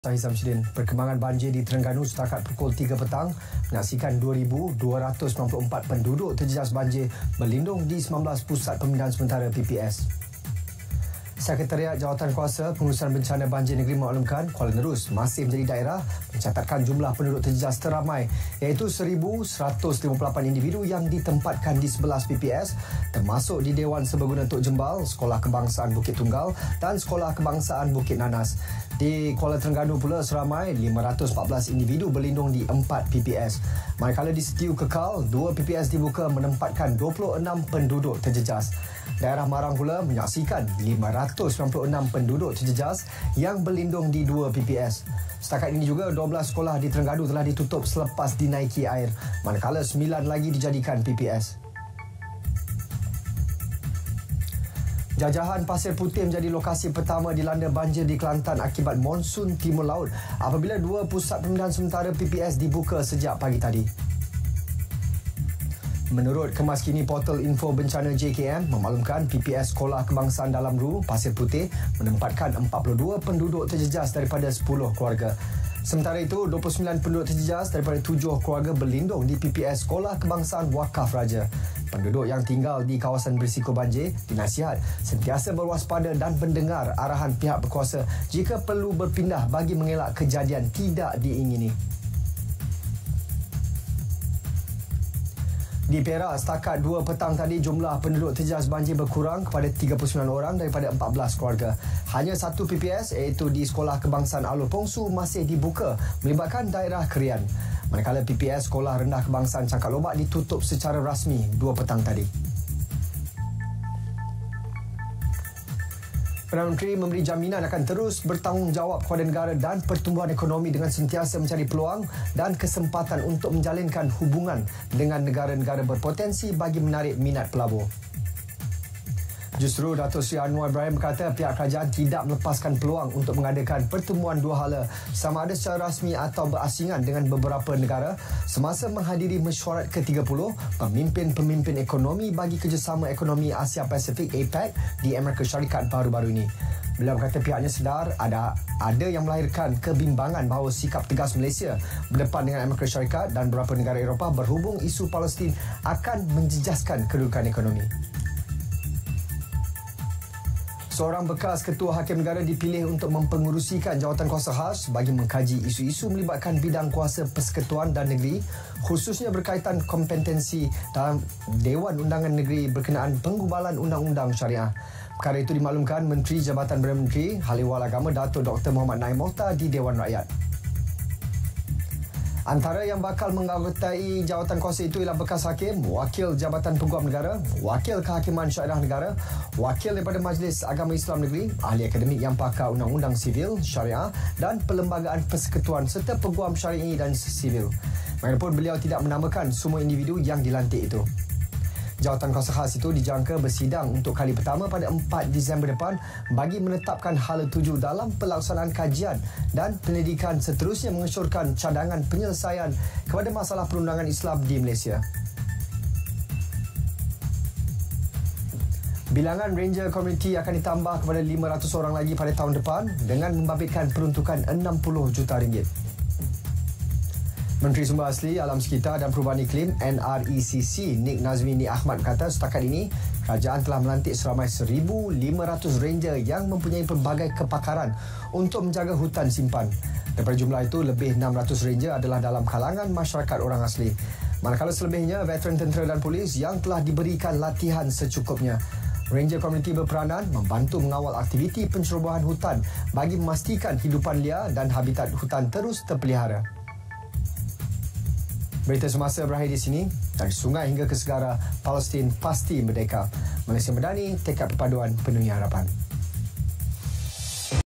Saya Zamsyidin. Perkembangan banjir di Terengganu setakat pukul 3 petang menyaksikan 2,294 penduduk terjejas banjir berlindung di 19 pusat pemindahan sementara PPS. Sekretariat Jawatankuasa Pengurusan Bencana Banjir Negeri maklumkan Kuala Nerus masih menjadi daerah mencatatkan jumlah penduduk terjejas teramai iaitu 1,158 individu yang ditempatkan di 11 PPS termasuk di Dewan Serbaguna Tok Jembal, Sekolah Kebangsaan Bukit Tunggal dan Sekolah Kebangsaan Bukit Nanas. Di Kuala Terengganu pula seramai 514 individu berlindung di 4 PPS. Manakala di Setiu Kekal, 2 PPS dibuka menempatkan 26 penduduk terjejas. Daerah Marang pula menyaksikan 596 penduduk terjejas yang berlindung di 2 PPS. Setakat ini juga 12 sekolah di Terengganu telah ditutup selepas dinaiki air, manakala 9 lagi dijadikan PPS. Jajahan Pasir Putih menjadi lokasi pertama dilanda banjir di Kelantan akibat monsun timur laut apabila 2 pusat pemindahan sementara PPS dibuka sejak pagi tadi. Menurut Kemas Kini Portal Info Bencana JKM memaklumkan PPS Sekolah Kebangsaan Dalam Ru, Pasir Putih menempatkan 42 penduduk terjejas daripada 10 keluarga. Sementara itu, 29 penduduk terjejas daripada 7 keluarga berlindung di PPS Sekolah Kebangsaan Wakaf Raja. Penduduk yang tinggal di kawasan berisiko banjir dinasihat sentiasa berwaspada dan mendengar arahan pihak berkuasa jika perlu berpindah bagi mengelak kejadian tidak diingini. Di Perak, setakat 2 petang tadi jumlah penduduk terjejas banjir berkurang kepada 39 orang daripada 14 keluarga. Hanya satu PPS iaitu di Sekolah Kebangsaan Alor Pongsu masih dibuka melibatkan daerah Krian. Manakala PPS Sekolah Rendah Kebangsaan Cangkak Lobak ditutup secara rasmi 2 petang tadi. Perdana Menteri memberi jaminan akan terus bertanggungjawab kepada negara dan pertumbuhan ekonomi dengan sentiasa mencari peluang dan kesempatan untuk menjalinkan hubungan dengan negara-negara berpotensi bagi menarik minat pelabur. Justru Datuk Seri Anwar Ibrahim berkata pihak kerajaan tidak melepaskan peluang untuk mengadakan pertemuan dua hala sama ada secara rasmi atau berasingan dengan beberapa negara semasa menghadiri mesyuarat ke-30 pemimpin-pemimpin ekonomi bagi kerjasama ekonomi Asia Pasifik APEC di Amerika Syarikat baru-baru ini. Beliau berkata pihaknya sedar ada yang melahirkan kebimbangan bahawa sikap tegas Malaysia berdepan dengan Amerika Syarikat dan beberapa negara Eropah berhubung isu Palestin akan menjejaskan kedudukan ekonomi. Seorang bekas ketua hakim negara dipilih untuk mempengerusikan jawatan kuasa khas bagi mengkaji isu-isu melibatkan bidang kuasa persekutuan dan negeri khususnya berkaitan kompetensi dalam Dewan Undangan Negeri berkenaan penggubalan undang-undang syariah. Perkara itu dimaklumkan Menteri Jabatan Perdana Menteri Haliwal Agama Datuk Dr. Muhammad Naim Mohtar di Dewan Rakyat. Antara yang bakal menganggotai jawatan kuasa itu ialah bekas hakim, wakil Jabatan Peguam Negara, wakil Kehakiman Syariah Negara, wakil daripada Majlis Agama Islam Negeri, ahli akademik yang pakar undang-undang sivil, syariah dan perlembagaan persekutuan serta peguam syari'i dan sivil. Walaupun beliau tidak menamakan semua individu yang dilantik itu. Jawatan kuasa khas itu dijangka bersidang untuk kali pertama pada 4 Disember depan bagi menetapkan hala tuju dalam pelaksanaan kajian dan penyelidikan seterusnya mengesyorkan cadangan penyelesaian kepada masalah perundangan Islam di Malaysia. Bilangan Ranger Community akan ditambah kepada 500 orang lagi pada tahun depan dengan membabitkan peruntukan RM60 juta. Menteri Sumber Asli, Alam Sekitar dan Perubahan Iklim NRECC Nik Nazmi Ahmad kata setakat ini kerajaan telah melantik seramai 1,500 ranger yang mempunyai pelbagai kepakaran untuk menjaga hutan simpan. Daripada jumlah itu, lebih 600 ranger adalah dalam kalangan masyarakat orang asli. Manakala selebihnya veteran tentera dan polis yang telah diberikan latihan secukupnya. Ranger Komuniti berperanan membantu mengawal aktiviti pencerobohan hutan bagi memastikan hidupan liar dan habitat hutan terus terpelihara. Berita semasa berakhir di sini. Dari sungai hingga ke segara, Palestin pasti merdeka. Malaysia Madani, tekad perpaduan penuhi harapan.